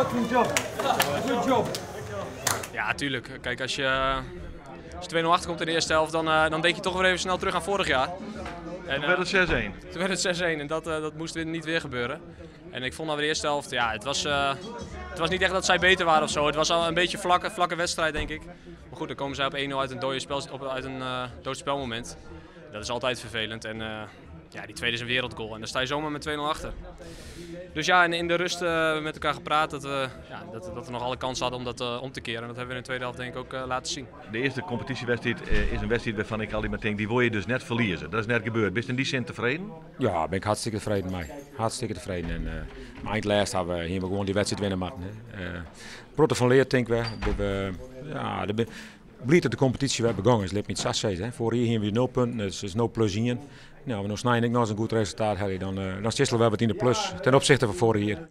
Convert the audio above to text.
Fucking job. Good job. Ja, tuurlijk. Kijk, als je 2-0 achterkomt in de eerste helft, dan denk je toch weer even snel terug aan vorig jaar. En, Toen werd het 6-1. Toen werd het 6-1 en dat moest niet weer gebeuren. En ik vond dat we de eerste helft, ja, het was niet echt dat zij beter waren of zo. Het was al een beetje vlakke wedstrijd, denk ik. Maar goed, dan komen zij op 1-0 uit een dood spelmoment. Dat is altijd vervelend. En ja, die tweede is een wereldgoal. En dan sta je zomaar met 2-0 achter. Dus ja, en in de rust met elkaar gepraat dat we nog alle kansen hadden om dat om te keren. En dat hebben we in de tweede helft denk ik ook laten zien. De eerste competitiewedstrijd is een wedstrijd waarvan ik altijd maar denk, die wil je dus net verliezen. Dat is net gebeurd. Ben je in die zin tevreden? Ja, ben ik hartstikke tevreden mee. Hartstikke tevreden. En maar eindlijst hebben we hier gewoon die wedstrijd winnen moeten. Protte van leert denk ik we. Blij dat de competitie weer begonnen is. Het niet 6-6. Voor hier weer 0 punten, dus is 0 plus 1. Nou, we nog snijden nog eens een goed resultaat hebben, dan zitten we wat in de plus ten opzichte van vorig jaar.